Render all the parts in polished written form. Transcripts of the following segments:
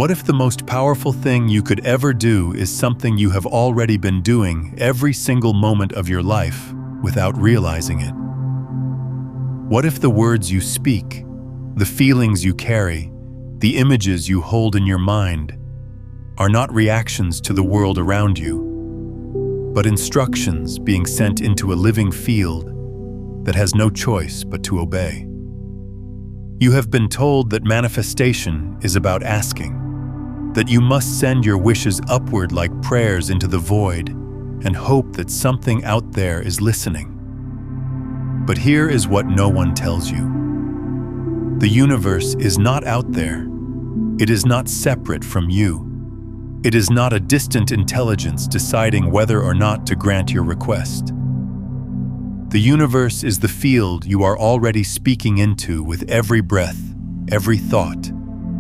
What if the most powerful thing you could ever do is something you have already been doing every single moment of your life without realizing it? What if the words you speak, the feelings you carry, the images you hold in your mind are not reactions to the world around you, but instructions being sent into a living field that has no choice but to obey? You have been told that manifestation is about asking, that you must send your wishes upward like prayers into the void and hope that something out there is listening. But here is what no one tells you. The universe is not out there. It is not separate from you. It is not a distant intelligence deciding whether or not to grant your request. The universe is the field you are already speaking into with every breath, every thought,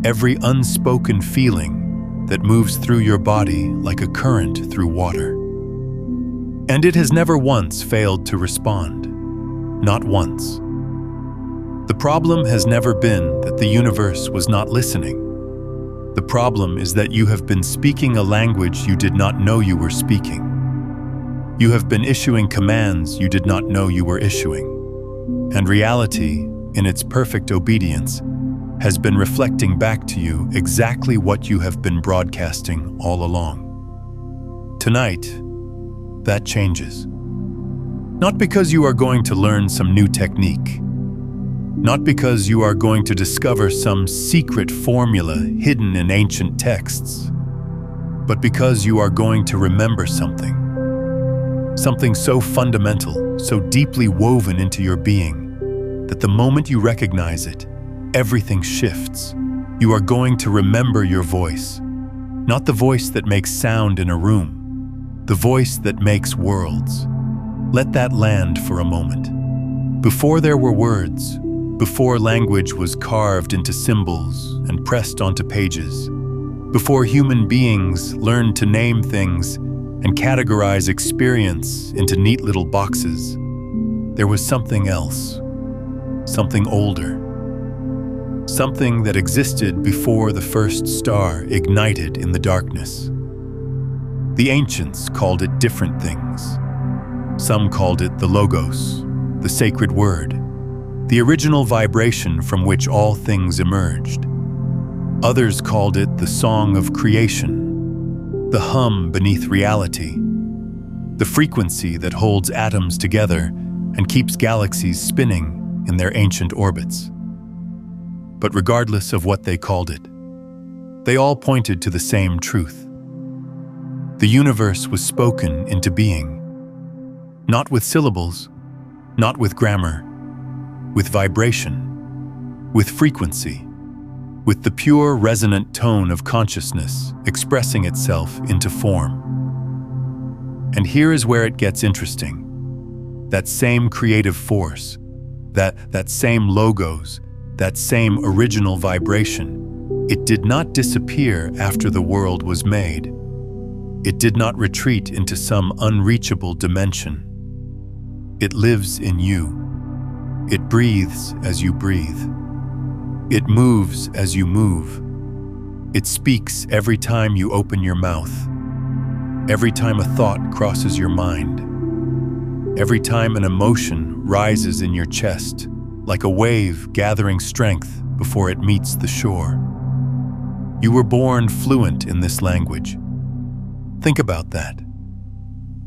every unspoken feeling that moves through your body like a current through water. And it has never once failed to respond. Not once. The problem has never been that the universe was not listening. The problem is that you have been speaking a language you did not know you were speaking. You have been issuing commands you did not know you were issuing. And reality, in its perfect obedience, has been reflecting back to you exactly what you have been broadcasting all along. Tonight, that changes. Not because you are going to learn some new technique, not because you are going to discover some secret formula hidden in ancient texts, but because you are going to remember something. Something so fundamental, so deeply woven into your being, that the moment you recognize it, everything shifts. You are going to remember your voice, not the voice that makes sound in a room, the voice that makes worlds. Let that land for a moment. Before there were words, before language was carved into symbols and pressed onto pages, before human beings learned to name things and categorize experience into neat little boxes, there was something else, something older, something that existed before the first star ignited in the darkness. The ancients called it different things. Some called it the Logos, the sacred word, the original vibration from which all things emerged. Others called it the song of creation, the hum beneath reality, the frequency that holds atoms together and keeps galaxies spinning in their ancient orbits. But regardless of what they called it, they all pointed to the same truth. The universe was spoken into being. Not with syllables, not with grammar, with vibration, with frequency, with the pure resonant tone of consciousness expressing itself into form. And here is where it gets interesting. That same creative force, that same logos, that same original vibration, it did not disappear after the world was made. It did not retreat into some unreachable dimension. It lives in you. It breathes as you breathe. It moves as you move. It speaks every time you open your mouth. Every time a thought crosses your mind. Every time an emotion rises in your chest, like a wave gathering strength before it meets the shore. You were born fluent in this language. Think about that.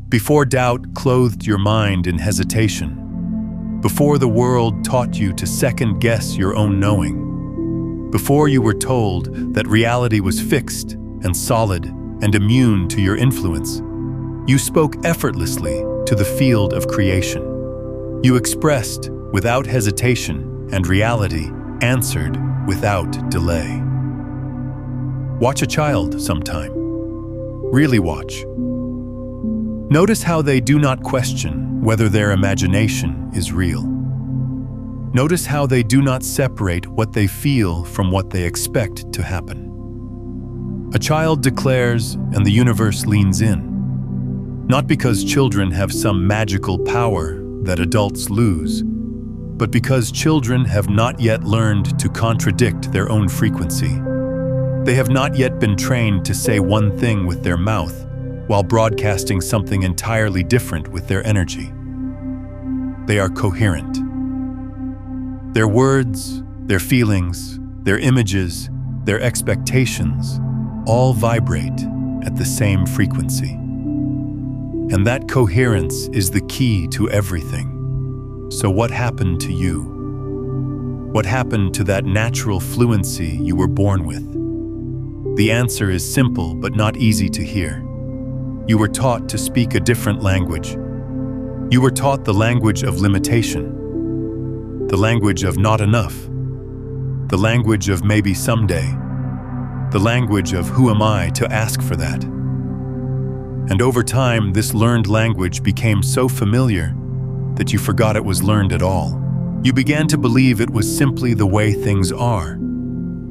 Before doubt clothed your mind in hesitation, before the world taught you to second-guess your own knowing, before you were told that reality was fixed and solid and immune to your influence, you spoke effortlessly to the field of creation. You expressed without hesitation, and reality answered without delay. Watch a child sometime. Really watch. Notice how they do not question whether their imagination is real. Notice how they do not separate what they feel from what they expect to happen. A child declares and the universe leans in, not because children have some magical power that adults lose, but because children have not yet learned to contradict their own frequency. They have not yet been trained to say one thing with their mouth while broadcasting something entirely different with their energy. They are coherent. Their words, their feelings, their images, their expectations all vibrate at the same frequency. And that coherence is the key to everything. So what happened to you? What happened to that natural fluency you were born with? The answer is simple but not easy to hear. You were taught to speak a different language. You were taught the language of limitation, the language of not enough, the language of maybe someday, the language of who am I to ask for that. And over time, this learned language became so familiar that you forgot it was learned at all. You began to believe it was simply the way things are.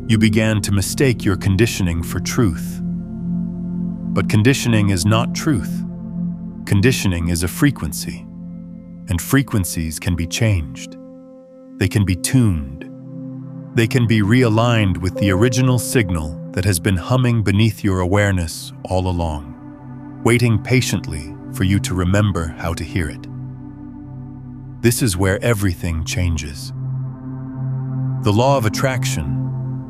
You began to mistake your conditioning for truth. But conditioning is not truth. Conditioning is a frequency, and frequencies can be changed. They can be tuned. They can be realigned with the original signal that has been humming beneath your awareness all along, waiting patiently for you to remember how to hear it. This is where everything changes. The law of attraction,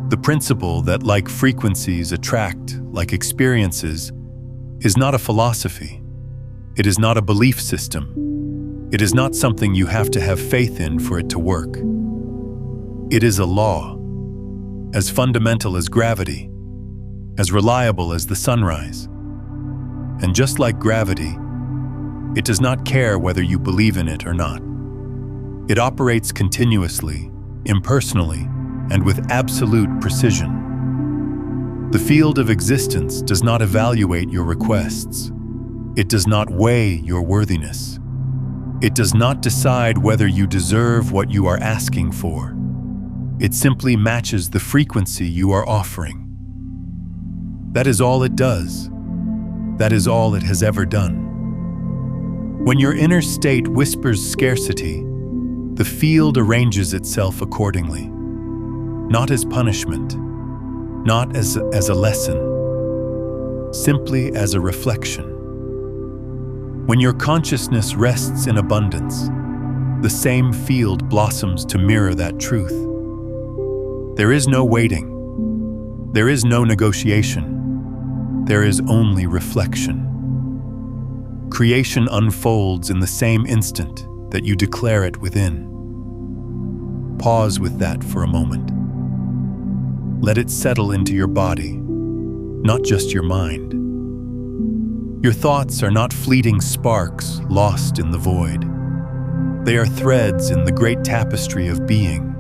the principle that like frequencies attract like experiences, is not a philosophy. It is not a belief system. It is not something you have to have faith in for it to work. It is a law, as fundamental as gravity, as reliable as the sunrise. And just like gravity, it does not care whether you believe in it or not. It operates continuously, impersonally, and with absolute precision. The field of existence does not evaluate your requests. It does not weigh your worthiness. It does not decide whether you deserve what you are asking for. It simply matches the frequency you are offering. That is all it does. That is all it has ever done. When your inner state whispers scarcity, the field arranges itself accordingly. Not as punishment, not as a lesson, simply as a reflection. When your consciousness rests in abundance, the same field blossoms to mirror that truth. There is no waiting. There is no negotiation. There is only reflection. Creation unfolds in the same instant that you declare it within. Pause with that for a moment. Let it settle into your body, not just your mind. Your thoughts are not fleeting sparks lost in the void. They are threads in the great tapestry of being.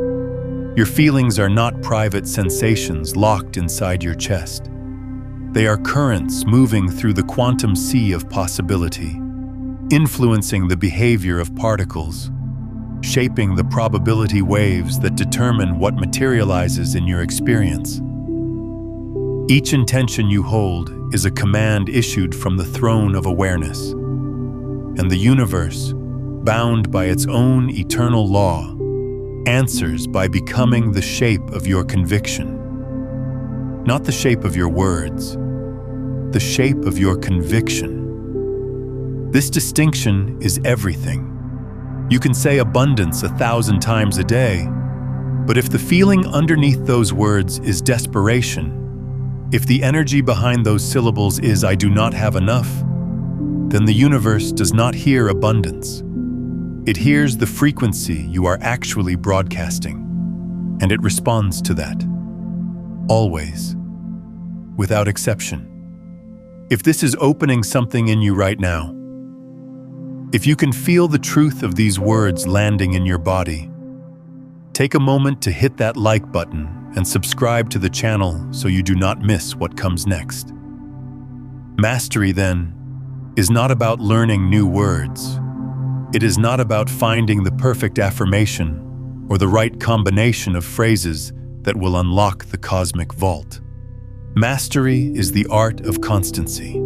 Your feelings are not private sensations locked inside your chest. They are currents moving through the quantum sea of possibility, influencing the behavior of particles, shaping the probability waves that determine what materializes in your experience. Each intention you hold is a command issued from the throne of awareness, and the universe, bound by its own eternal law, answers by becoming the shape of your conviction. Not the shape of your words, the shape of your conviction. This distinction is everything. You can say abundance 1,000 times a day, but if the feeling underneath those words is desperation, if the energy behind those syllables is "I do not have enough," then the universe does not hear abundance. It hears the frequency you are actually broadcasting, and it responds to that. Always. Without exception. If this is opening something in you right now, if you can feel the truth of these words landing in your body, take a moment to hit that like button and subscribe to the channel so you do not miss what comes next. Mastery, then, is not about learning new words. It is not about finding the perfect affirmation or the right combination of phrases that will unlock the cosmic vault. Mastery is the art of constancy.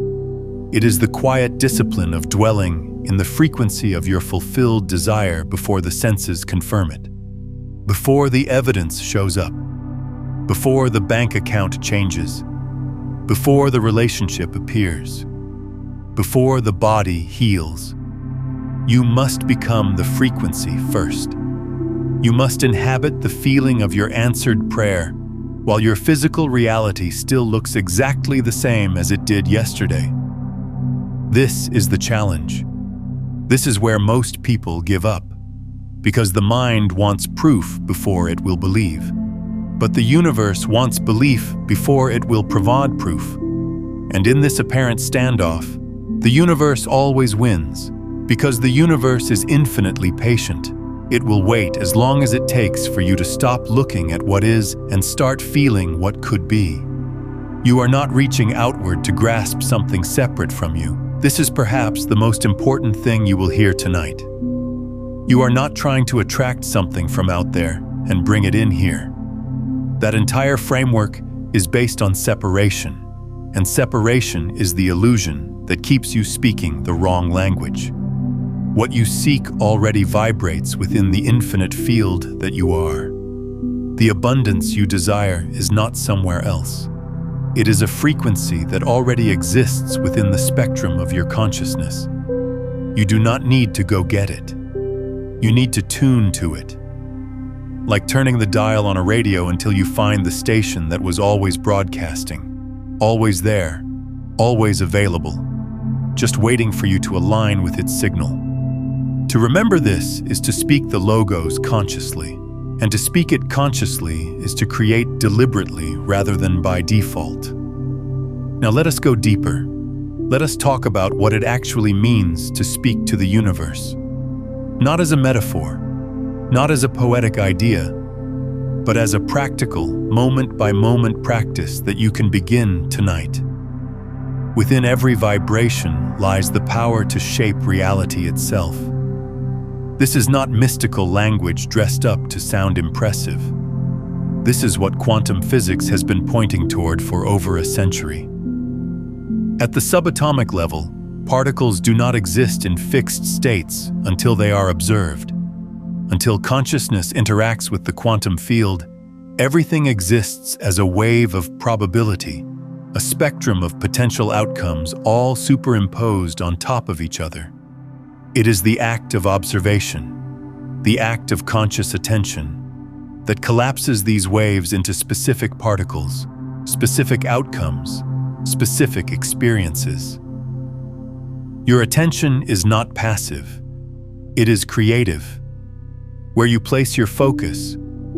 It is the quiet discipline of dwelling in the frequency of your fulfilled desire before the senses confirm it, before the evidence shows up. before the bank account changes, before the relationship appears, before the body heals. You must become the frequency first. You must inhabit the feeling of your answered prayer, while your physical reality still looks exactly the same as it did yesterday. This is the challenge. This is where most people give up, because the mind wants proof before it will believe. But the universe wants belief before it will provide proof. And in this apparent standoff, the universe always wins, because the universe is infinitely patient. It will wait as long as it takes for you to stop looking at what is and start feeling what could be. You are not reaching outward to grasp something separate from you. This is perhaps the most important thing you will hear tonight. You are not trying to attract something from out there and bring it in here. That entire framework is based on separation, and separation is the illusion that keeps you speaking the wrong language. What you seek already vibrates within the infinite field that you are. The abundance you desire is not somewhere else. It is a frequency that already exists within the spectrum of your consciousness. You do not need to go get it. You need to tune to it. Like turning the dial on a radio until you find the station that was always broadcasting, always there, always available, just waiting for you to align with its signal. To remember this is to speak the logos consciously, and to speak it consciously is to create deliberately rather than by default. Now let us go deeper. Let us talk about what it actually means to speak to the universe. Not as a metaphor, not as a poetic idea, but as a practical, moment-by-moment practice that you can begin tonight. Within every vibration lies the power to shape reality itself. This is not mystical language dressed up to sound impressive. This is what quantum physics has been pointing toward for over a century. At the subatomic level, particles do not exist in fixed states until they are observed. Until consciousness interacts with the quantum field, everything exists as a wave of probability, a spectrum of potential outcomes all superimposed on top of each other. It is the act of observation, the act of conscious attention, that collapses these waves into specific particles, specific outcomes, specific experiences. Your attention is not passive, it is creative. Where you place your focus,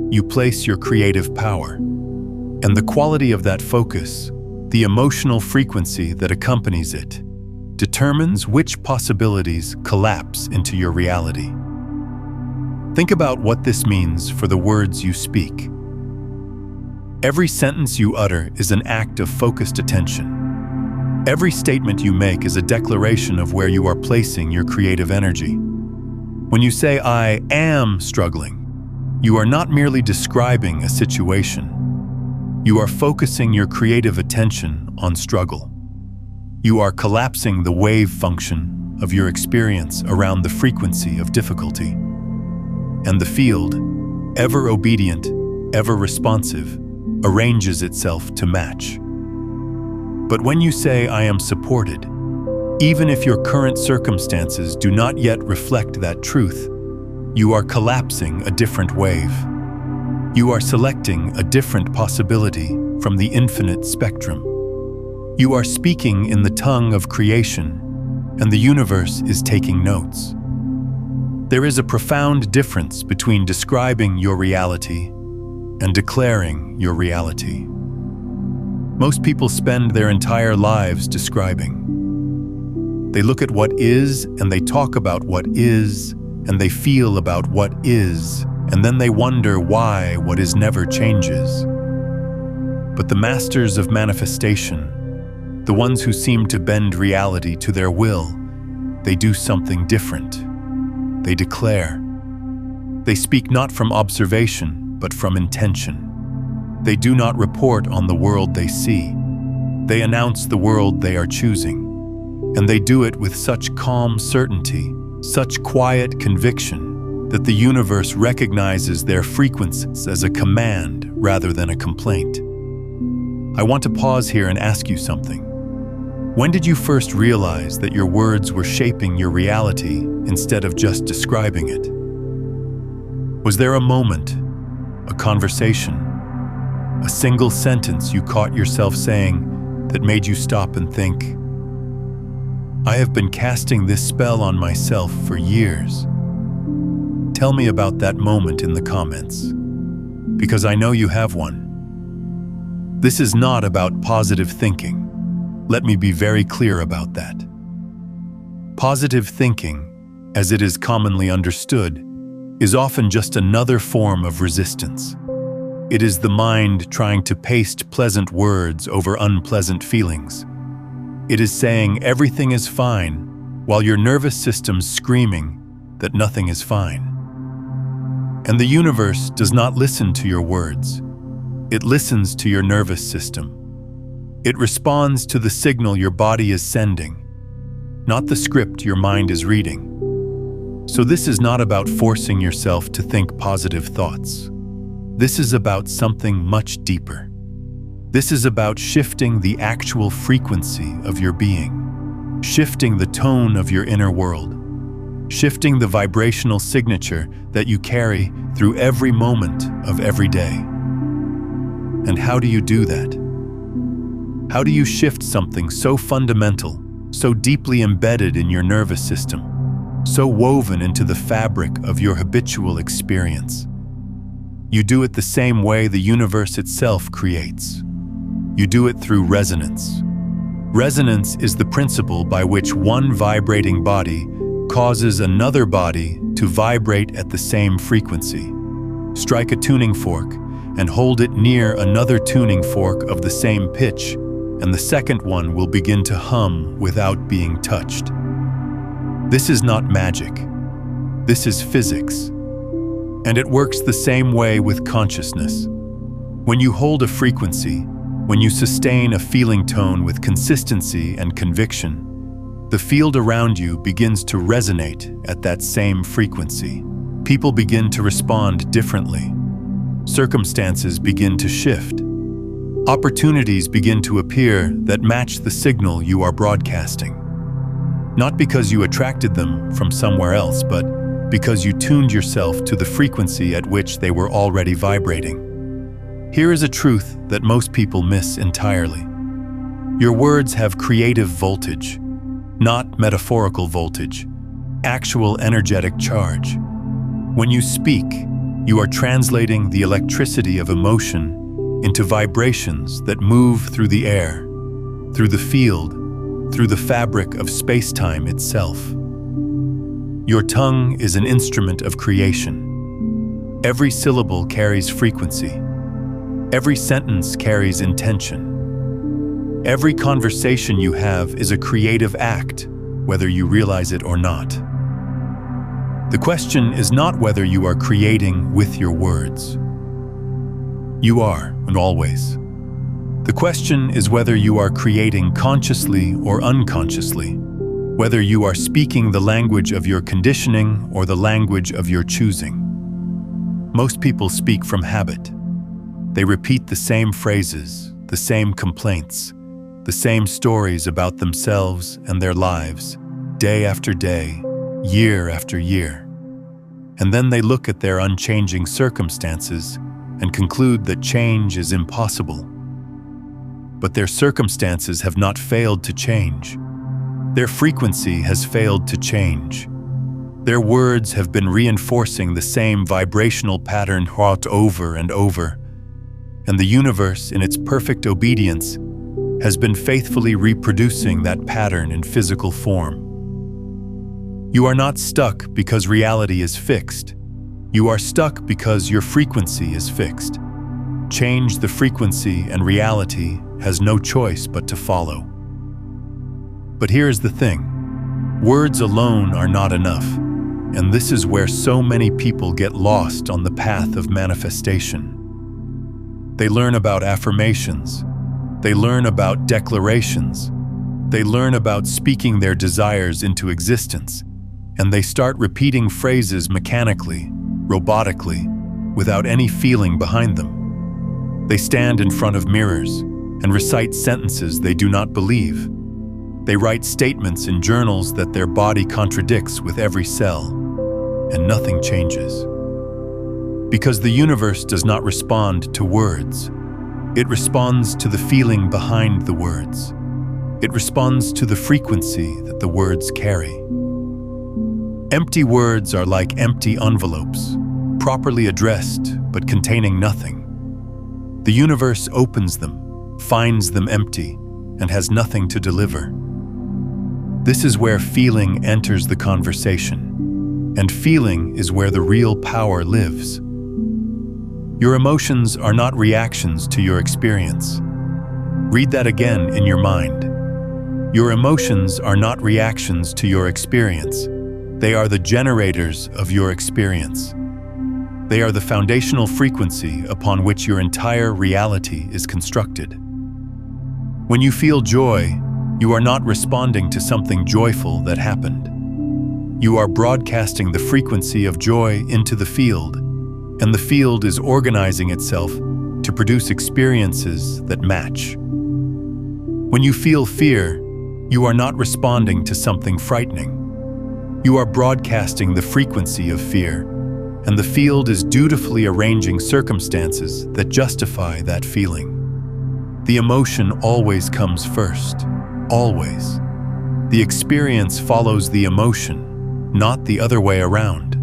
you place your creative power. And the quality of that focus, the emotional frequency that accompanies it, determines which possibilities collapse into your reality. Think about what this means for the words you speak. Every sentence you utter is an act of focused attention. Every statement you make is a declaration of where you are placing your creative energy. When you say, "I am struggling," you are not merely describing a situation. You are focusing your creative attention on struggle. You are collapsing the wave function of your experience around the frequency of difficulty. And the field, ever obedient, ever responsive, arranges itself to match. But when you say, "I am supported," even if your current circumstances do not yet reflect that truth, you are collapsing a different wave. You are selecting a different possibility from the infinite spectrum. You are speaking in the tongue of creation, and the universe is taking notes. There is a profound difference between describing your reality and declaring your reality. Most people spend their entire lives describing. They look at what is, and they talk about what is, and they feel about what is, and then they wonder why what is never changes. But the masters of manifestation, the ones who seem to bend reality to their will, they do something different. They declare. They speak not from observation, but from intention. They do not report on the world they see. They announce the world they are choosing. And they do it with such calm certainty, such quiet conviction, that the universe recognizes their frequencies as a command rather than a complaint. I want to pause here and ask you something. When did you first realize that your words were shaping your reality instead of just describing it? Was there a moment, a conversation, a single sentence you caught yourself saying that made you stop and think, I have been casting this spell on myself for years? Tell me about that moment in the comments, because I know you have one. This is not about positive thinking. Let me be very clear about that. Positive thinking, as it is commonly understood, is often just another form of resistance. It is the mind trying to paste pleasant words over unpleasant feelings. It is saying everything is fine while your nervous system's screaming that nothing is fine. And the universe does not listen to your words. It listens to your nervous system. It responds to the signal your body is sending, not the script your mind is reading. So this is not about forcing yourself to think positive thoughts. This is about something much deeper. This is about shifting the actual frequency of your being, shifting the tone of your inner world, shifting the vibrational signature that you carry through every moment of every day. And how do you do that? How do you shift something so fundamental, so deeply embedded in your nervous system, so woven into the fabric of your habitual experience? You do it the same way the universe itself creates. You do it through resonance. Resonance is the principle by which one vibrating body causes another body to vibrate at the same frequency. Strike a tuning fork and hold it near another tuning fork of the same pitch, and the second one will begin to hum without being touched. This is not magic. This is physics. And it works the same way with consciousness. When you hold a frequency, when you sustain a feeling tone with consistency and conviction, the field around you begins to resonate at that same frequency. People begin to respond differently. Circumstances begin to shift. Opportunities begin to appear that match the signal you are broadcasting. Not because you attracted them from somewhere else, but because you tuned yourself to the frequency at which they were already vibrating. Here is a truth that most people miss entirely. Your words have creative voltage, not metaphorical voltage, actual energetic charge. When you speak, you are translating the electricity of emotion into vibrations that move through the air, through the field, through the fabric of space-time itself. Your tongue is an instrument of creation. Every syllable carries frequency. Every sentence carries intention. Every conversation you have is a creative act, whether you realize it or not. The question is not whether you are creating with your words. You are, and always. The question is whether you are creating consciously or unconsciously, whether you are speaking the language of your conditioning or the language of your choosing. Most people speak from habit. They repeat the same phrases, the same complaints, the same stories about themselves and their lives, day after day, year after year. And then they look at their unchanging circumstances and conclude that change is impossible. But their circumstances have not failed to change. Their frequency has failed to change. Their words have been reinforcing the same vibrational pattern over and over. And the universe, in its perfect obedience, has been faithfully reproducing that pattern in physical form. You are not stuck because reality is fixed. You are stuck because your frequency is fixed. Change the frequency and reality has no choice but to follow. But here's the thing. Words alone are not enough, and this is where so many people get lost on the path of manifestation. They learn about affirmations. They learn about declarations. They learn about speaking their desires into existence. and they start repeating phrases mechanically, robotically, without any feeling behind them. They stand in front of mirrors and recite sentences they do not believe. They write statements in journals that their body contradicts with every cell, and nothing changes. Because the universe does not respond to words. It responds to the feeling behind the words. It responds to the frequency that the words carry. Empty words are like empty envelopes, properly addressed but containing nothing. The universe opens them, finds them empty, and has nothing to deliver. This is where feeling enters the conversation, and feeling is where the real power lives. Your emotions are not reactions to your experience. Read that again in your mind. Your emotions are not reactions to your experience. They are the generators of your experience. They are the foundational frequency upon which your entire reality is constructed. When you feel joy, you are not responding to something joyful that happened. You are broadcasting the frequency of joy into the field, and the field is organizing itself to produce experiences that match. When you feel fear, you are not responding to something frightening. You are broadcasting the frequency of fear, and the field is dutifully arranging circumstances that justify that feeling. The emotion always comes first, always. The experience follows the emotion, not the other way around.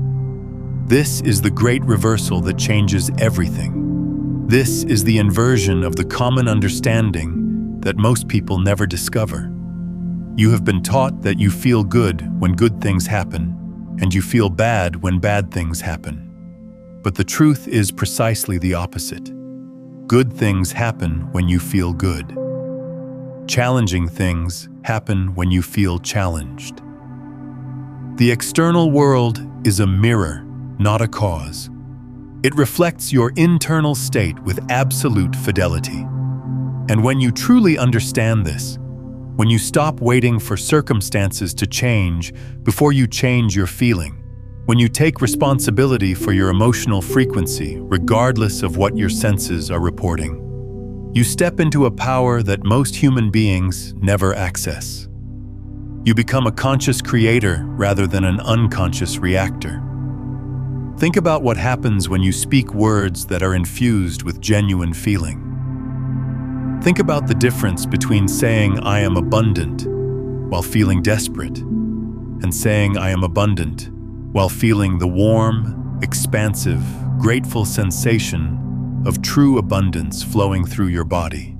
This is the great reversal that changes everything. This is the inversion of the common understanding that most people never discover. You have been taught that you feel good when good things happen, and you feel bad when bad things happen. But the truth is precisely the opposite. Good things happen when you feel good. Challenging things happen when you feel challenged. The external world is a mirror, not a cause. It reflects your internal state with absolute fidelity. And when you truly understand this, when you stop waiting for circumstances to change before you change your feeling, when you take responsibility for your emotional frequency regardless of what your senses are reporting, you step into a power that most human beings never access. You become a conscious creator rather than an unconscious reactor. Think about what happens when you speak words that are infused with genuine feeling. Think about the difference between saying "I am abundant" while feeling desperate, and saying "I am abundant" while feeling the warm, expansive, grateful sensation of true abundance flowing through your body.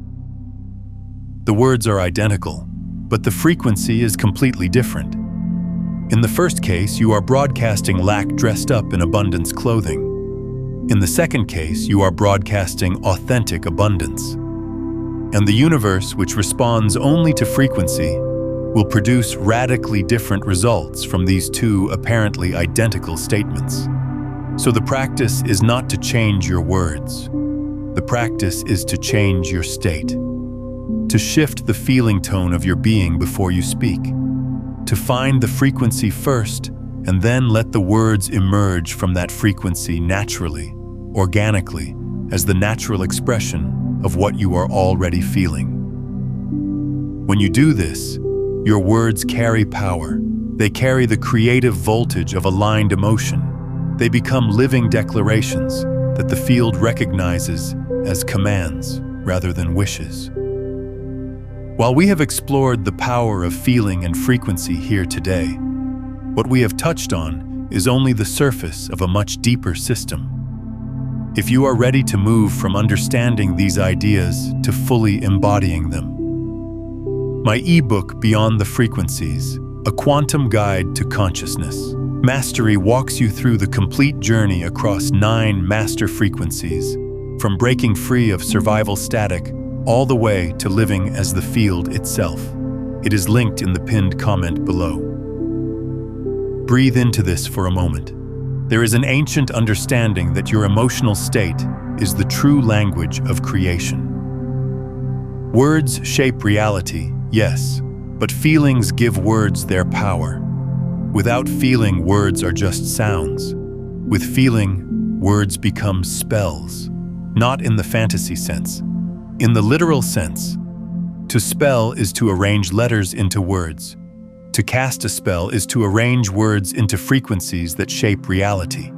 The words are identical, but the frequency is completely different. In the first case, you are broadcasting lack dressed up in abundance clothing. In the second case, you are broadcasting authentic abundance. And the universe, which responds only to frequency, will produce radically different results from these two apparently identical statements. So the practice is not to change your words. The practice is to change your state, to shift the feeling tone of your being before you speak, to find the frequency first and then let the words emerge from that frequency naturally, organically, as the natural expression of what you are already feeling. When you do this, your words carry power. They carry the creative voltage of aligned emotion. They become living declarations that the field recognizes as commands rather than wishes. While we have explored the power of feeling and frequency here today, what we have touched on is only the surface of a much deeper system. If you are ready to move from understanding these ideas to fully embodying them, my ebook, Beyond the Frequencies, A Quantum Guide to Consciousness, Mastery walks you through the complete journey across 9 master frequencies, from breaking free of survival static all the way to living as the field itself. It is linked in the pinned comment below. Breathe into this for a moment. There is an ancient understanding that your emotional state is the true language of creation. Words shape reality, yes, but feelings give words their power. Without feeling, words are just sounds. With feeling, words become spells. Not in the fantasy sense. In the literal sense. To spell is to arrange letters into words. To cast a spell is to arrange words into frequencies that shape reality.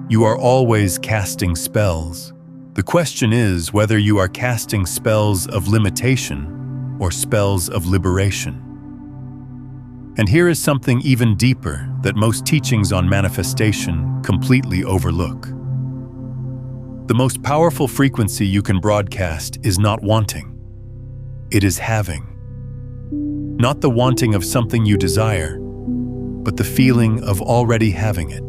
You are always casting spells. The question is whether you are casting spells of limitation or spells of liberation. And here is something even deeper that most teachings on manifestation completely overlook. The most powerful frequency you can broadcast is not wanting. It is having. Not the wanting of something you desire, but the feeling of already having it.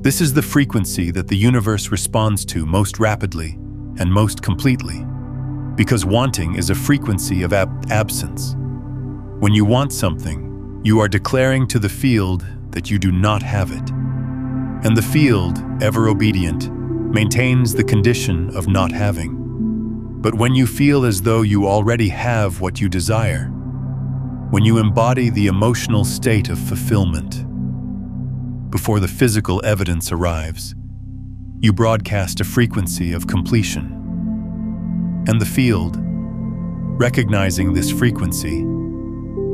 This is the frequency that the universe responds to most rapidly and most completely, because wanting is a frequency of absence. When you want something, you are declaring to the field that you do not have it. And the field, ever obedient, maintains the condition of not having. But when you feel as though you already have what you desire, when you embody the emotional state of fulfillment, before the physical evidence arrives, you broadcast a frequency of completion. And the field, recognizing this frequency,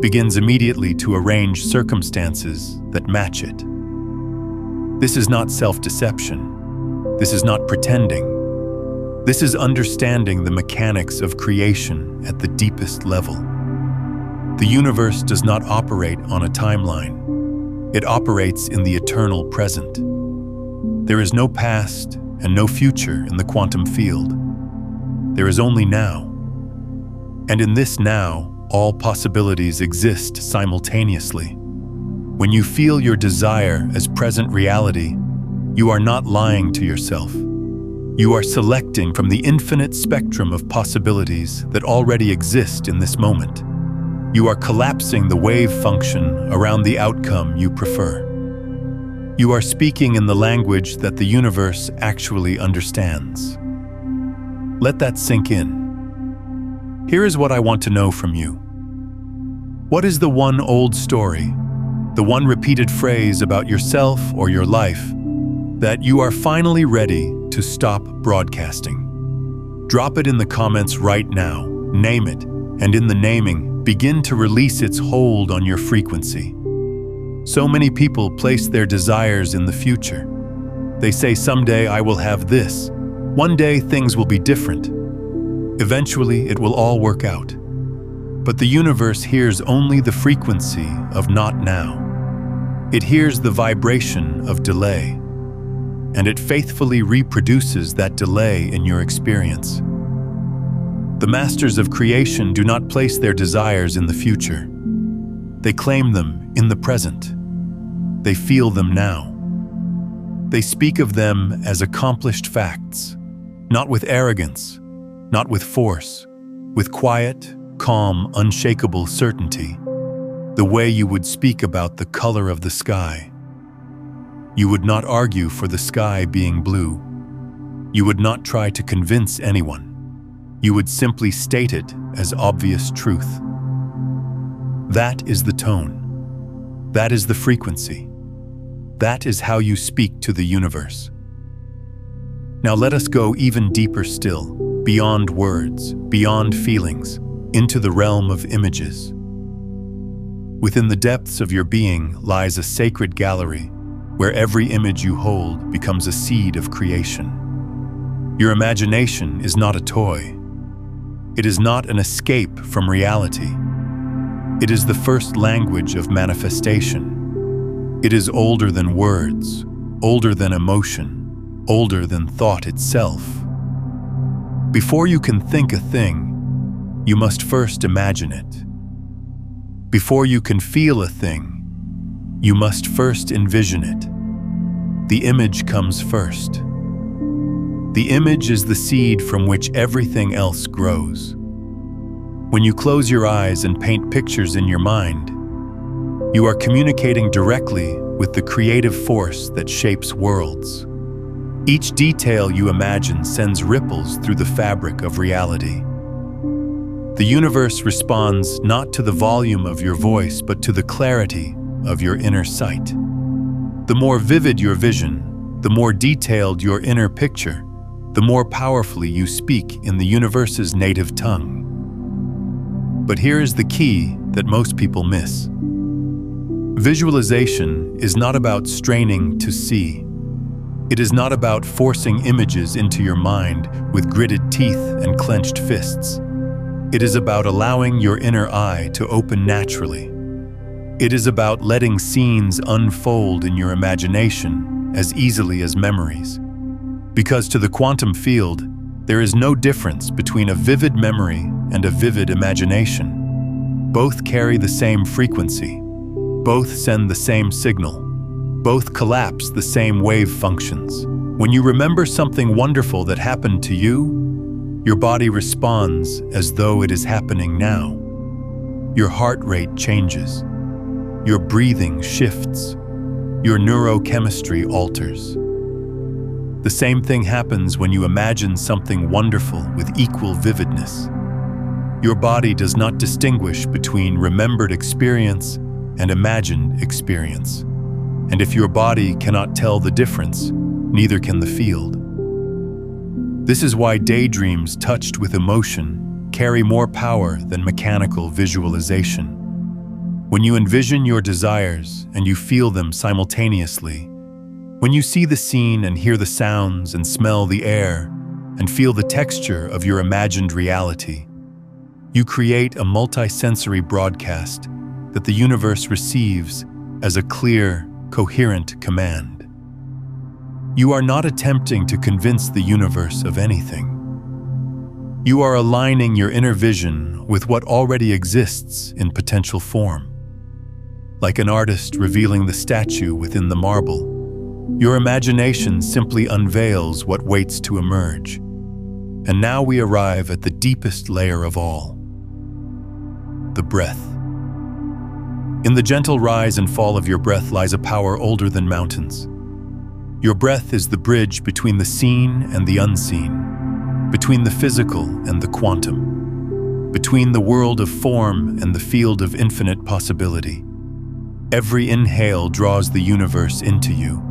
begins immediately to arrange circumstances that match it. This is not self-deception. This is not pretending. This is understanding the mechanics of creation at the deepest level. The universe does not operate on a timeline. It operates in the eternal present. There is no past and no future in the quantum field. There is only now. And in this now, all possibilities exist simultaneously. When you feel your desire as present reality, you are not lying to yourself. You are selecting from the infinite spectrum of possibilities that already exist in this moment. You are collapsing the wave function around the outcome you prefer. You are speaking in the language that the universe actually understands. Let that sink in. Here is what I want to know from you. What is the one old story, the one repeated phrase about yourself or your life that you are finally ready to stop broadcasting? Drop it in the comments right now, name it, and in the naming, begin to release its hold on your frequency. So many people place their desires in the future. They say, someday I will have this. One day things will be different. Eventually it will all work out. But the universe hears only the frequency of not now. It hears the vibration of delay, and it faithfully reproduces that delay in your experience. The masters of creation do not place their desires in the future. They claim them in the present. They feel them now. They speak of them as accomplished facts, not with arrogance, not with force, with quiet, calm, unshakable certainty, the way you would speak about the color of the sky. You would not argue for the sky being blue. You would not try to convince anyone. You would simply state it as obvious truth. That is the tone. That is the frequency. That is how you speak to the universe. Now let us go even deeper still, beyond words, beyond feelings, into the realm of images. Within the depths of your being lies a sacred gallery where every image you hold becomes a seed of creation. Your imagination is not a toy. It is not an escape from reality. It is the first language of manifestation. It is older than words, older than emotion, older than thought itself. Before you can think a thing, you must first imagine it. Before you can feel a thing, you must first envision it. The image comes first. The image is the seed from which everything else grows. When you close your eyes and paint pictures in your mind, you are communicating directly with the creative force that shapes worlds. Each detail you imagine sends ripples through the fabric of reality. The universe responds not to the volume of your voice, but to the clarity of your inner sight. The more vivid your vision, the more detailed your inner picture, the more powerfully you speak in the universe's native tongue. But here is the key that most people miss. Visualization is not about straining to see. It is not about forcing images into your mind with gritted teeth and clenched fists. It is about allowing your inner eye to open naturally. It is about letting scenes unfold in your imagination as easily as memories. Because to the quantum field, there is no difference between a vivid memory and a vivid imagination. Both carry the same frequency. Both send the same signal. Both collapse the same wave functions. When you remember something wonderful that happened to you, your body responds as though it is happening now. Your heart rate changes. Your breathing shifts. Your neurochemistry alters. The same thing happens when you imagine something wonderful with equal vividness. Your body does not distinguish between remembered experience and imagined experience. And if your body cannot tell the difference, neither can the field. This is why daydreams touched with emotion carry more power than mechanical visualization. When you envision your desires and you feel them simultaneously, when you see the scene and hear the sounds and smell the air and feel the texture of your imagined reality, you create a multisensory broadcast that the universe receives as a clear, coherent command. You are not attempting to convince the universe of anything. You are aligning your inner vision with what already exists in potential form. Like an artist revealing the statue within the marble, your imagination simply unveils what waits to emerge. And now we arrive at the deepest layer of all: the breath. In the gentle rise and fall of your breath lies a power older than mountains. Your breath is the bridge between the seen and the unseen, between the physical and the quantum, between the world of form and the field of infinite possibility. Every inhale draws the universe into you.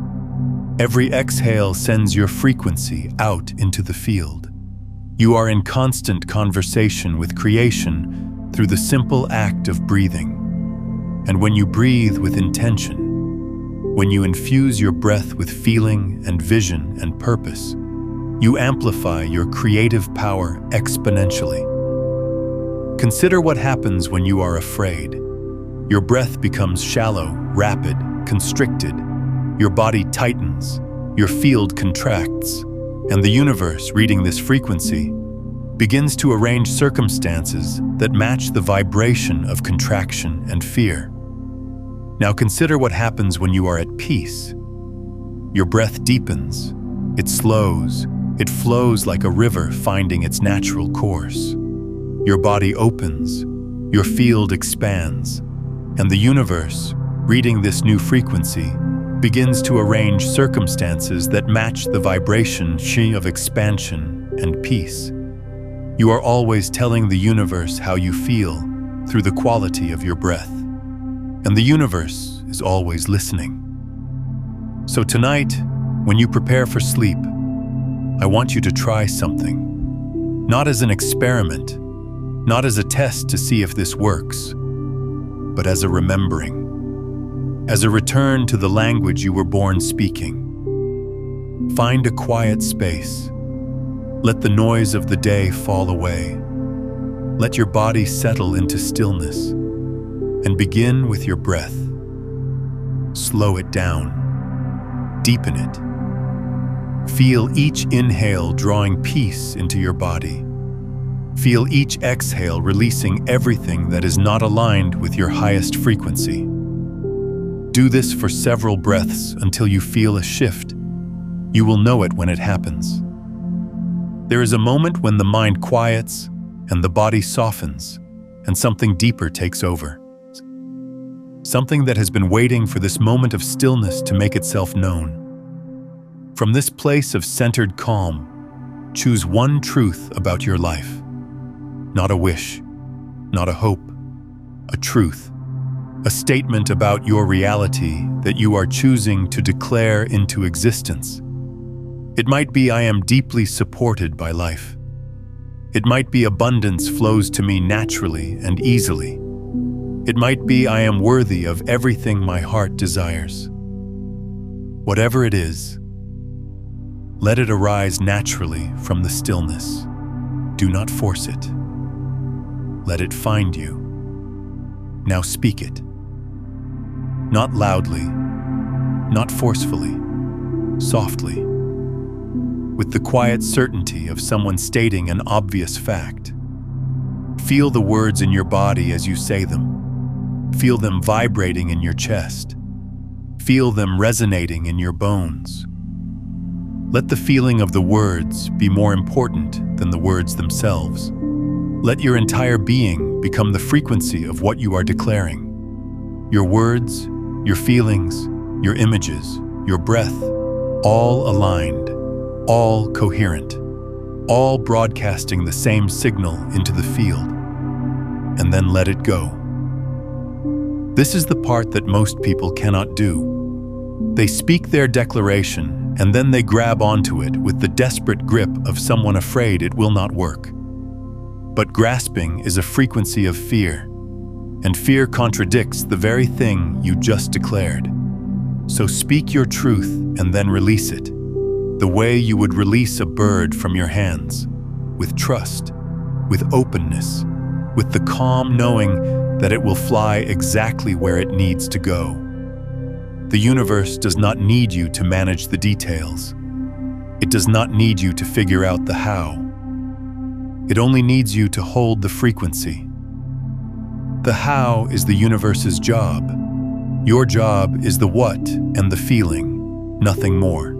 Every exhale sends your frequency out into the field. You are in constant conversation with creation through the simple act of breathing. And when you breathe with intention, when you infuse your breath with feeling and vision and purpose, you amplify your creative power exponentially. Consider what happens when you are afraid. Your breath becomes shallow, rapid, constricted. Your body tightens, your field contracts, and the universe, reading this frequency, begins to arrange circumstances that match the vibration of contraction and fear. Now consider what happens when you are at peace. Your breath deepens, it slows, it flows like a river finding its natural course. Your body opens, your field expands, and the universe, reading this new frequency, begins to arrange circumstances that match the vibration of expansion and peace. You are always telling the universe how you feel through the quality of your breath. And the universe is always listening. So tonight, when you prepare for sleep, I want you to try something. Not as an experiment, not as a test to see if this works, but as a remembering, as a return to the language you were born speaking. Find a quiet space. Let the noise of the day fall away. Let your body settle into stillness. And begin with your breath. Slow it down. Deepen it. Feel each inhale drawing peace into your body. Feel each exhale releasing everything that is not aligned with your highest frequency. Do this for several breaths until you feel a shift. You will know it when it happens. There is a moment when the mind quiets and the body softens, and something deeper takes over. Something that has been waiting for this moment of stillness to make itself known. From this place of centered calm, choose one truth about your life. Not a wish, not a hope, a truth. a statement about your reality that you are choosing to declare into existence. It might be, I am deeply supported by life. It might be, abundance flows to me naturally and easily. It might be, I am worthy of everything my heart desires. Whatever it is, let it arise naturally from the stillness. Do not force it. Let it find you. Now speak it. Not loudly, not forcefully, softly, with the quiet certainty of someone stating an obvious fact. Feel the words in your body as you say them. Feel them vibrating in your chest. Feel them resonating in your bones. Let the feeling of the words be more important than the words themselves. Let your entire being become the frequency of what you are declaring. Your words, your feelings, your images, your breath, all aligned, all coherent, all broadcasting the same signal into the field. And then let it go. This is the part that most people cannot do. They speak their declaration, and then they grab onto it with the desperate grip of someone afraid it will not work. But grasping is a frequency of fear, and fear contradicts the very thing you just declared. So speak your truth and then release it, the way you would release a bird from your hands, with trust, with openness, with the calm knowing that it will fly exactly where it needs to go. The universe does not need you to manage the details. It does not need you to figure out the how. It only needs you to hold the frequency. The how is the universe's job. Your job is the what and the feeling, nothing more.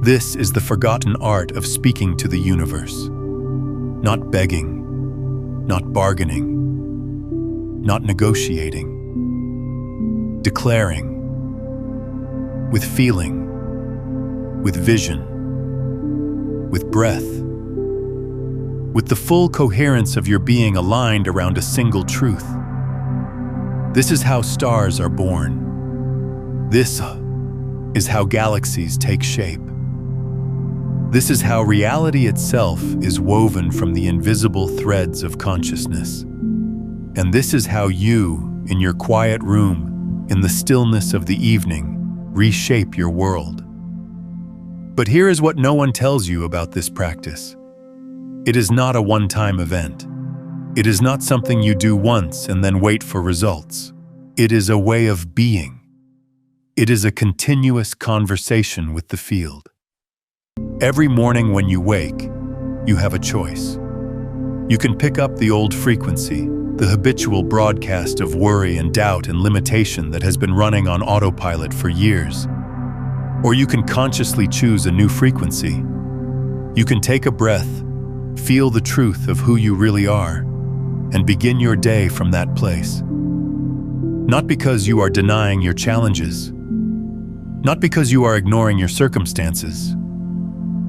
This is the forgotten art of speaking to the universe. Not begging, not bargaining, not negotiating. Declaring. With feeling, with vision, with breath, with the full coherence of your being aligned around a single truth. This is how stars are born. This is how galaxies take shape. This is how reality itself is woven from the invisible threads of consciousness. And this is how you, in your quiet room, in the stillness of the evening, reshape your world. But here is what no one tells you about this practice. It is not a one-time event. It is not something you do once and then wait for results. It is a way of being. It is a continuous conversation with the field. Every morning when you wake, you have a choice. You can pick up the old frequency, the habitual broadcast of worry and doubt and limitation that has been running on autopilot for years. Or you can consciously choose a new frequency. You can take a breath, feel the truth of who you really are, and begin your day from that place. Not because you are denying your challenges, not because you are ignoring your circumstances,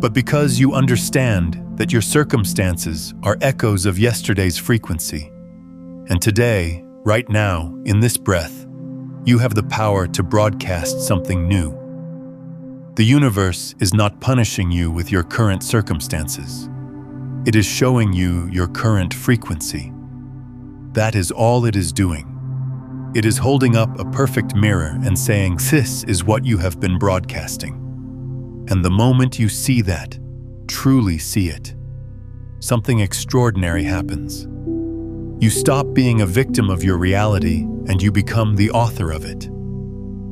but because you understand that your circumstances are echoes of yesterday's frequency. And today, right now, in this breath, you have the power to broadcast something new. The universe is not punishing you with your current circumstances. It is showing you your current frequency. That is all it is doing. It is holding up a perfect mirror and saying, "This is what you have been broadcasting." And the moment you see that, truly see it, something extraordinary happens. You stop being a victim of your reality and you become the author of it.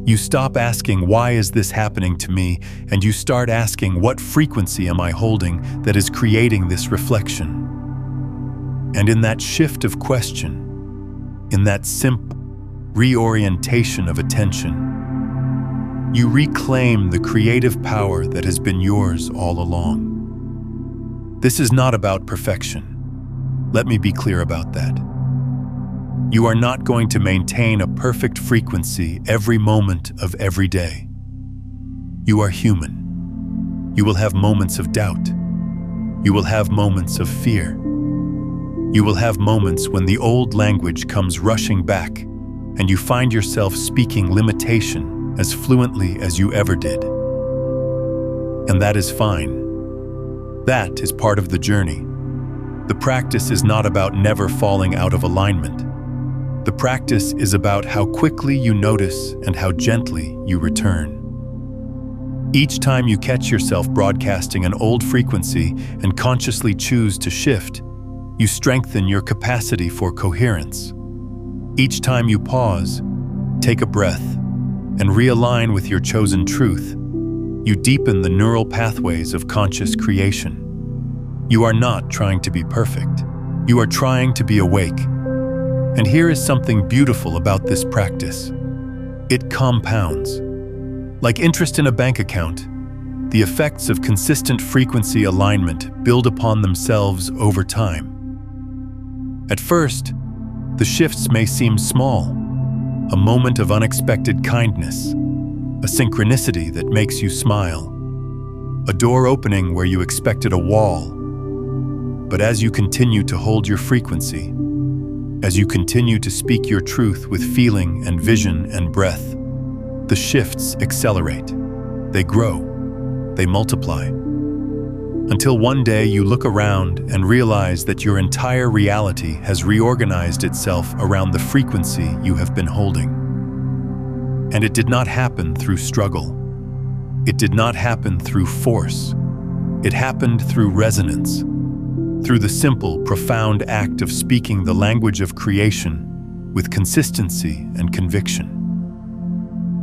You stop asking, "Why is this happening to me?" and you start asking, "What frequency am I holding that is creating this reflection?" And in that shift of question, in that simple reorientation of attention, you reclaim the creative power that has been yours all along. This is not about perfection. Let me be clear about that. You are not going to maintain a perfect frequency every moment of every day. You are human. You will have moments of doubt. You will have moments of fear. You will have moments when the old language comes rushing back, and you find yourself speaking limitation as fluently as you ever did. And that is fine. That is part of the journey. The practice is not about never falling out of alignment. The practice is about how quickly you notice and how gently you return. Each time you catch yourself broadcasting an old frequency and consciously choose to shift, you strengthen your capacity for coherence. Each time you pause, take a breath, and realign with your chosen truth, you deepen the neural pathways of conscious creation. You are not trying to be perfect. You are trying to be awake. And here is something beautiful about this practice. It compounds. Like interest in a bank account, the effects of consistent frequency alignment build upon themselves over time. At first, the shifts may seem small, a moment of unexpected kindness, a synchronicity that makes you smile, a door opening where you expected a wall. But as you continue to hold your frequency, as you continue to speak your truth with feeling and vision and breath, the shifts accelerate, they grow, they multiply. Until one day you look around and realize that your entire reality has reorganized itself around the frequency you have been holding. And it did not happen through struggle. It did not happen through force. It happened through resonance. Through the simple, profound act of speaking the language of creation with consistency and conviction.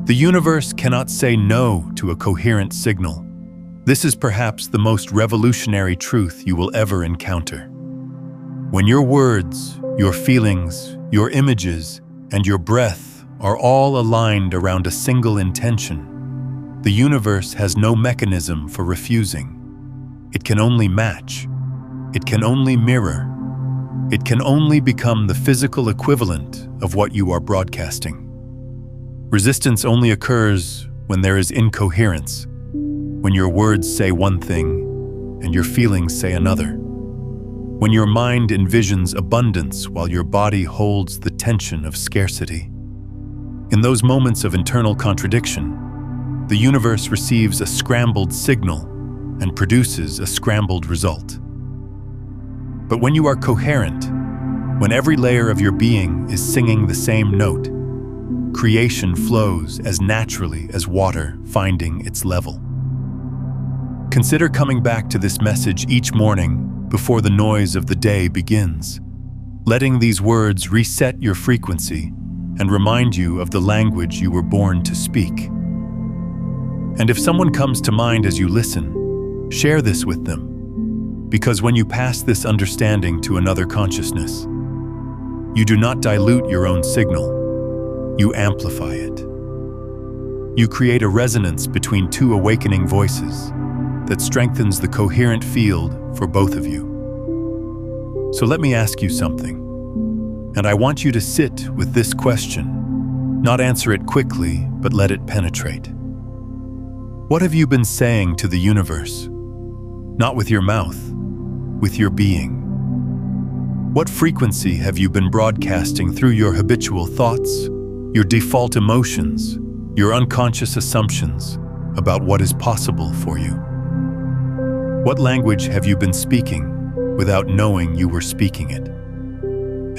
The universe cannot say no to a coherent signal. This is perhaps the most revolutionary truth you will ever encounter. When your words, your feelings, your images, and your breath are all aligned around a single intention, the universe has no mechanism for refusing. It can only match. It can only mirror. It can only become the physical equivalent of what you are broadcasting. Resistance only occurs when there is incoherence, when your words say one thing and your feelings say another, when your mind envisions abundance while your body holds the tension of scarcity. In those moments of internal contradiction, the universe receives a scrambled signal and produces a scrambled result. But when you are coherent, when every layer of your being is singing the same note, creation flows as naturally as water finding its level. Consider coming back to this message each morning before the noise of the day begins, letting these words reset your frequency and remind you of the language you were born to speak. And if someone comes to mind as you listen, share this with them. Because when you pass this understanding to another consciousness, you do not dilute your own signal, you amplify it. You create a resonance between two awakening voices that strengthens the coherent field for both of you. So let me ask you something, and I want you to sit with this question, not answer it quickly, but let it penetrate. What have you been saying to the universe? Not with your mouth, with your being. What frequency have you been broadcasting through your habitual thoughts, your default emotions, your unconscious assumptions about what is possible for you? What language have you been speaking without knowing you were speaking it?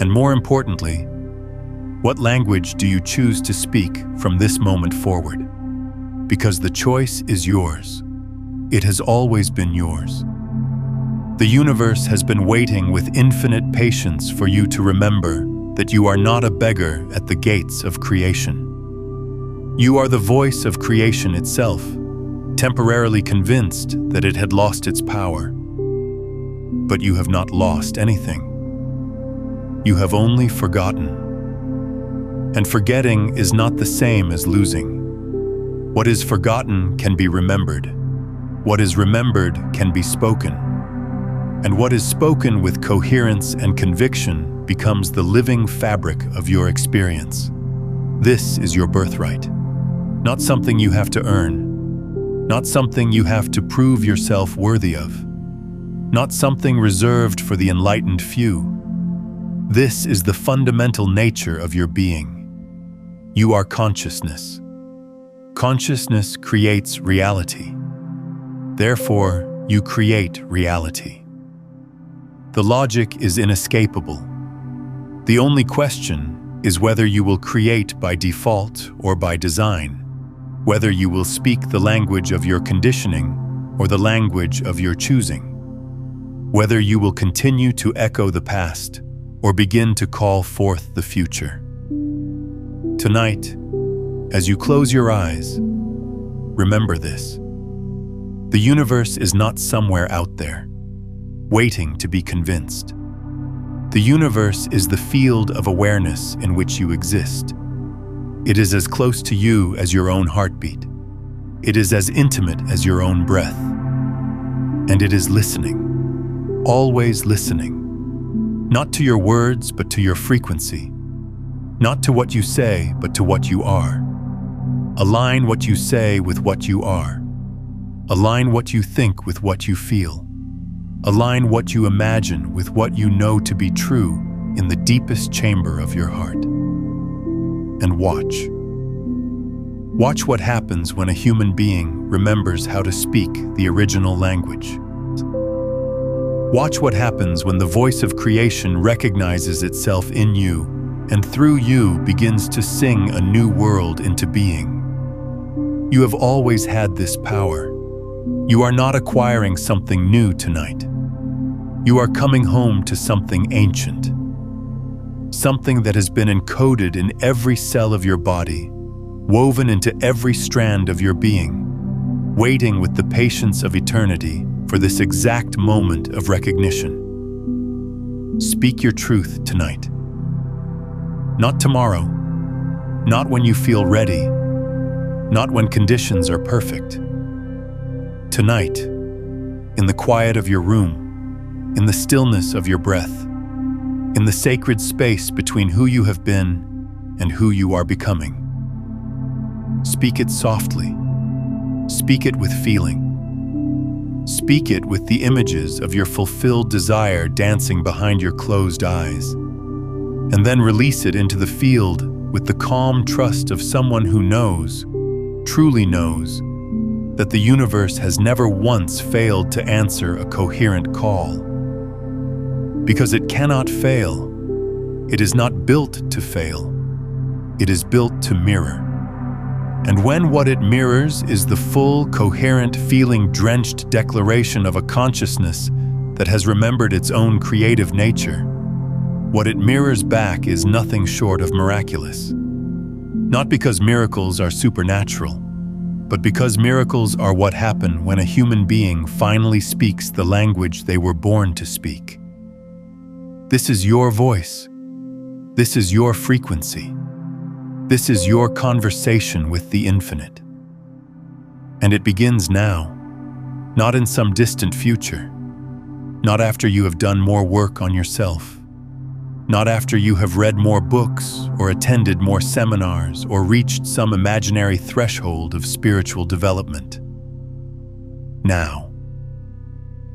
And more importantly, what language do you choose to speak from this moment forward? Because the choice is yours. It has always been yours. The universe has been waiting with infinite patience for you to remember that you are not a beggar at the gates of creation. You are the voice of creation itself, temporarily convinced that it had lost its power. But you have not lost anything. You have only forgotten. And forgetting is not the same as losing. What is forgotten can be remembered. What is remembered can be spoken. And what is spoken with coherence and conviction becomes the living fabric of your experience. This is your birthright. Not something you have to earn. Not something you have to prove yourself worthy of. Not something reserved for the enlightened few. This is the fundamental nature of your being. You are consciousness. Consciousness creates reality. Therefore, you create reality. The logic is inescapable. The only question is whether you will create by default or by design, whether you will speak the language of your conditioning or the language of your choosing, whether you will continue to echo the past or begin to call forth the future. Tonight, as you close your eyes, remember this. The universe is not somewhere out there, waiting to be convinced. The universe is the field of awareness in which you exist. It is as close to you as your own heartbeat. It is as intimate as your own breath. And it is listening, always listening, not to your words, but to your frequency, not to what you say, but to what you are. Align what you say with what you are. Align what you think with what you feel. Align what you imagine with what you know to be true in the deepest chamber of your heart. And watch. Watch what happens when a human being remembers how to speak the original language. Watch what happens when the voice of creation recognizes itself in you and through you begins to sing a new world into being. You have always had this power. You are not acquiring something new tonight. You are coming home to something ancient, something that has been encoded in every cell of your body, woven into every strand of your being, waiting with the patience of eternity for this exact moment of recognition. Speak your truth tonight. Not tomorrow, not when you feel ready, not when conditions are perfect. Tonight, in the quiet of your room, in the stillness of your breath, in the sacred space between who you have been and who you are becoming. Speak it softly. Speak it with feeling. Speak it with the images of your fulfilled desire dancing behind your closed eyes. And then release it into the field with the calm trust of someone who knows, truly knows, that the universe has never once failed to answer a coherent call. Because it cannot fail. It is not built to fail. It is built to mirror. And when what it mirrors is the full, coherent, feeling-drenched declaration of a consciousness that has remembered its own creative nature, what it mirrors back is nothing short of miraculous. Not because miracles are supernatural, but because miracles are what happen when a human being finally speaks the language they were born to speak. This is your voice. This is your frequency. This is your conversation with the infinite. And it begins now, not in some distant future, not after you have done more work on yourself, not after you have read more books or attended more seminars or reached some imaginary threshold of spiritual development. Now,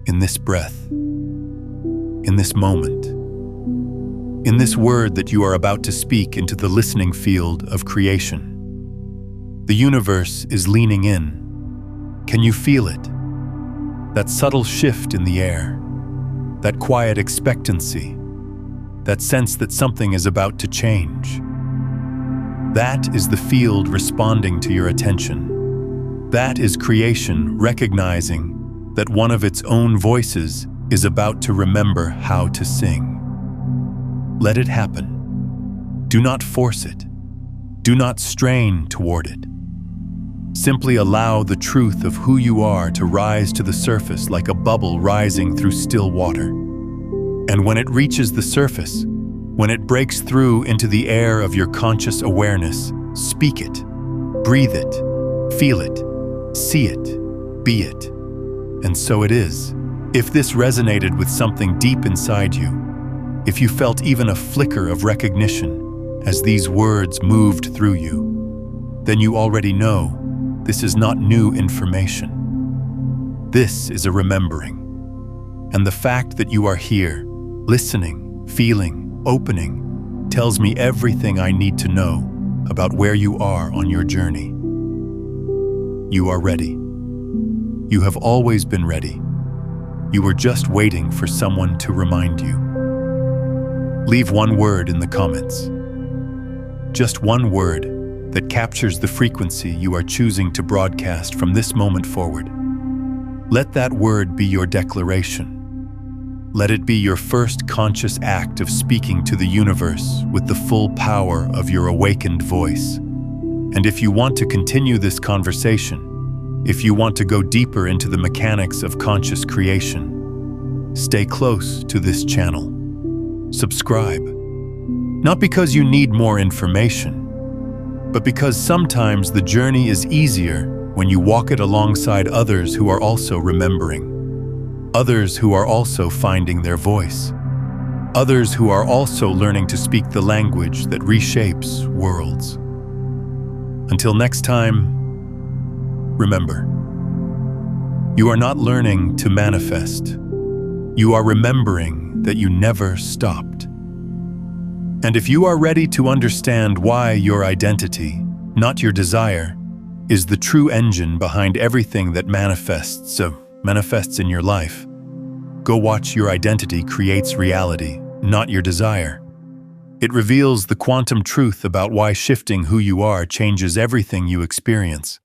in this breath, in this moment, in this word that you are about to speak into the listening field of creation. The universe is leaning in. Can you feel it? That subtle shift in the air, that quiet expectancy, that sense that something is about to change. That is the field responding to your attention. That is creation recognizing that one of its own voices is about to remember how to sing. Let it happen. Do not force it. Do not strain toward it. Simply allow the truth of who you are to rise to the surface like a bubble rising through still water. And when it reaches the surface, when it breaks through into the air of your conscious awareness, speak it, breathe it, feel it, see it, be it. And so it is. If this resonated with something deep inside you, if you felt even a flicker of recognition as these words moved through you, then you already know this is not new information. This is a remembering. And the fact that you are here, listening, feeling, opening, tells me everything I need to know about where you are on your journey. You are ready. You have always been ready. You were just waiting for someone to remind you. Leave one word in the comments. Just one word that captures the frequency you are choosing to broadcast from this moment forward. Let that word be your declaration. Let it be your first conscious act of speaking to the universe with the full power of your awakened voice. And if you want to continue this conversation, if you want to go deeper into the mechanics of conscious creation, stay close to this channel. Subscribe. Not because you need more information, but because sometimes the journey is easier when you walk it alongside others who are also remembering, others who are also finding their voice, others who are also learning to speak the language that reshapes worlds. Until next time, remember, you are not learning to manifest. You are remembering that you never stopped. And if you are ready to understand why your identity, not your desire, is the true engine behind everything that manifests in your life, go watch Your Identity Creates Reality, Not Your Desire. It reveals the quantum truth about why shifting who you are changes everything you experience.